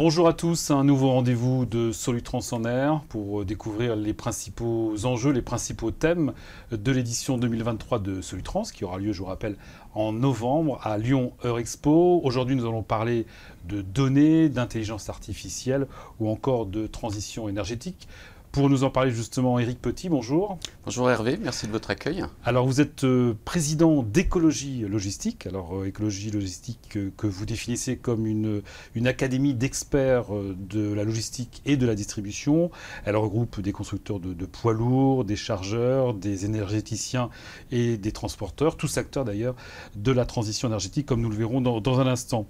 Bonjour à tous, un nouveau rendez-vous de Solutrans en air pour découvrir les principaux enjeux, les principaux thèmes de l'édition 2023 de Solutrans qui aura lieu, je vous rappelle, en novembre à Lyon Eurexpo. Aujourd'hui, nous allons parler de données, d'intelligence artificielle ou encore de transition énergétique. Pour nous en parler justement, Éric Petit, bonjour. Bonjour Hervé, merci de votre accueil. Alors vous êtes président d'Écologie Logistique. Alors Écologie Logistique que vous définissez comme une académie d'experts de la logistique et de la distribution. Elle regroupe des constructeurs de poids lourds, des chargeurs, des énergéticiens et des transporteurs, tous acteurs d'ailleurs de la transition énergétique comme nous le verrons dans un instant.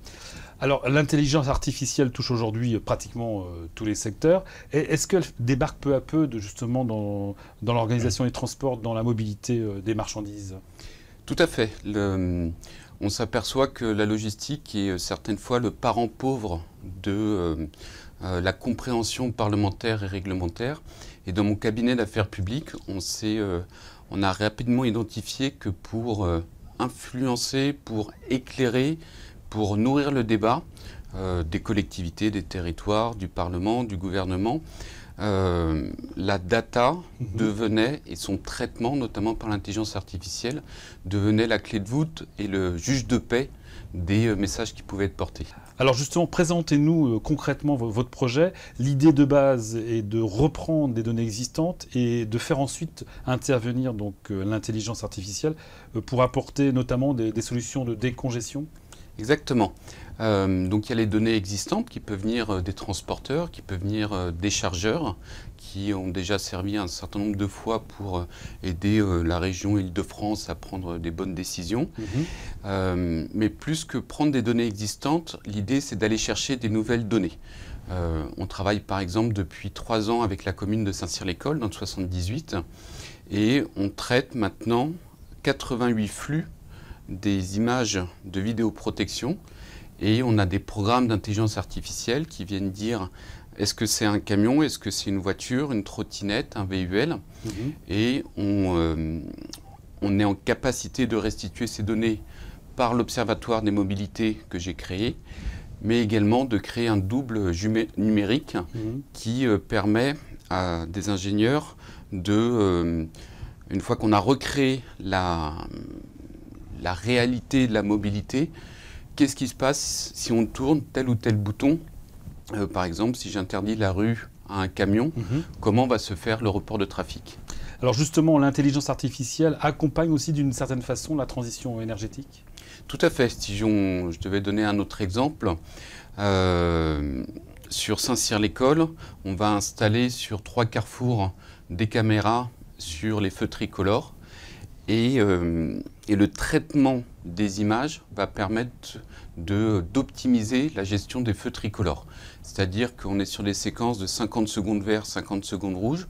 Alors, l'intelligence artificielle touche aujourd'hui pratiquement tous les secteurs. Est-ce qu'elle débarque peu à peu justement dans l'organisation des transports, dans la mobilité des marchandises? Tout à fait. On s'aperçoit que la logistique est certaines fois le parent pauvre de la compréhension parlementaire et réglementaire. Et dans mon cabinet d'affaires publiques, on a rapidement identifié que pour influencer, pour éclairer, pour nourrir le débat des collectivités, des territoires, du Parlement, du gouvernement, la data devenait, et son traitement, notamment par l'intelligence artificielle, devenait la clé de voûte et le juge de paix des messages qui pouvaient être portés. Alors justement, présentez-nous concrètement votre projet. L'idée de base est de reprendre des données existantes et de faire ensuite intervenir donc l'intelligence artificielle pour apporter notamment des solutions de décongestion. Exactement. Donc il y a les données existantes qui peuvent venir des transporteurs, qui peuvent venir des chargeurs, qui ont déjà servi un certain nombre de fois pour aider la région Île-de-France à prendre des bonnes décisions. Mais plus que prendre des données existantes, l'idée c'est d'aller chercher des nouvelles données. On travaille par exemple depuis 3 ans avec la commune de Saint-Cyr-l'École dans le 78 et on traite maintenant 88 flux des images de vidéoprotection et on a des programmes d'intelligence artificielle qui viennent dire est-ce que c'est un camion, est-ce que c'est une voiture, une trottinette, un VUL et on est en capacité de restituer ces données par l'Observatoire des mobilités que j'ai créé, mais également de créer un double numérique qui permet à des ingénieurs de, une fois qu'on a recréé la réalité de la mobilité, qu'est-ce qui se passe si on tourne tel ou tel bouton? Par exemple, si j'interdis la rue à un camion, comment va se faire le report de trafic? Alors justement, l'intelligence artificielle accompagne aussi d'une certaine façon la transition énergétique? Tout à fait. Si je devais donner un autre exemple, sur Saint-Cyr-l'École, on va installer sur 3 carrefours des caméras sur les feux tricolores. Et le traitement des images va permettre d'optimiser la gestion des feux tricolores. C'est-à-dire qu'on est sur des séquences de 50 secondes vert, 50 secondes rouge.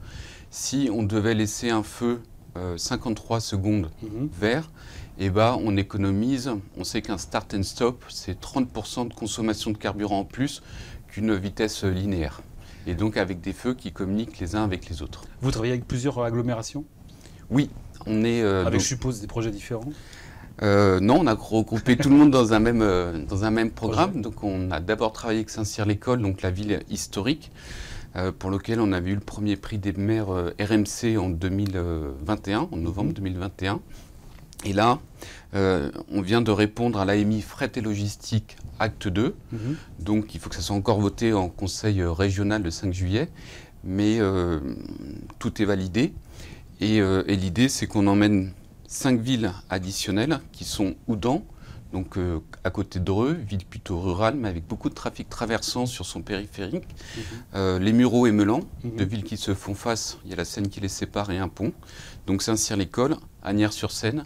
Si on devait laisser un feu 53 secondes vert, eh ben, on économise, on sait qu'un start and stop, c'est 30% de consommation de carburant en plus qu'une vitesse linéaire. Et donc avec des feux qui communiquent les uns avec les autres. Vous travaillez avec plusieurs agglomérations? Oui. On est, avec, je suppose, des projets différents? Non, on a regroupé tout le monde dans un même programme. Donc on a d'abord travaillé avec Saint-Cyr-l'École, donc la ville historique, pour lequel on avait eu le premier prix des maires RMC en 2021, en novembre 2021. Et là, on vient de répondre à l'AMI Fret et Logistique Acte 2. Donc il faut que ça soit encore voté en conseil régional le 5 juillet. Mais tout est validé. Et l'idée, c'est qu'on emmène 5 villes additionnelles qui sont Oudan, donc à côté de Dreux, ville plutôt rurale, mais avec beaucoup de trafic traversant sur son périphérique. Les Mureaux et Meulan, 2 villes qui se font face, il y a la Seine qui les sépare et un pont. Donc Saint-Cyr-l'École, Asnières-sur-Seine,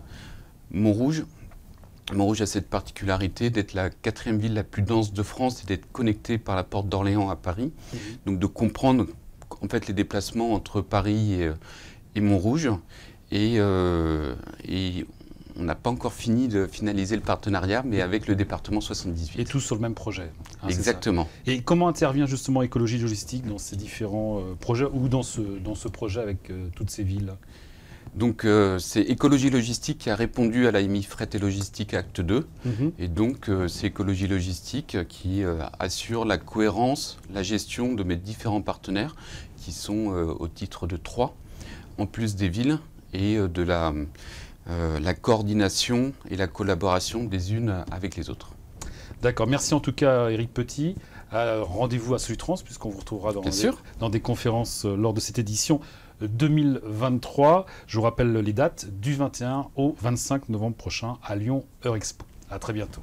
Montrouge. Montrouge a cette particularité d'être la 4e ville la plus dense de France et d'être connectée par la porte d'Orléans à Paris. Donc de comprendre en fait les déplacements entre Paris et Montrouge, et on n'a pas encore fini de finaliser le partenariat, mais avec le département 78. Et tous sur le même projet. Hein, exactement. Et comment intervient justement Écologie Logistique dans ces différents projets ou dans ce projet avec toutes ces villes? Donc c'est Écologie Logistique qui a répondu à l'AMI Fret et Logistique Acte 2. Et donc c'est Écologie Logistique qui assure la cohérence, la gestion de mes différents partenaires qui sont au titre de 3, en plus des villes, et de la coordination et la collaboration des unes avec les autres. D'accord, merci en tout cas Éric Petit. Rendez-vous à Solutrans puisqu'on vous retrouvera dans des conférences lors de cette édition 2023. Je vous rappelle les dates du 21 au 25 novembre prochain à Lyon Eurexpo. À très bientôt.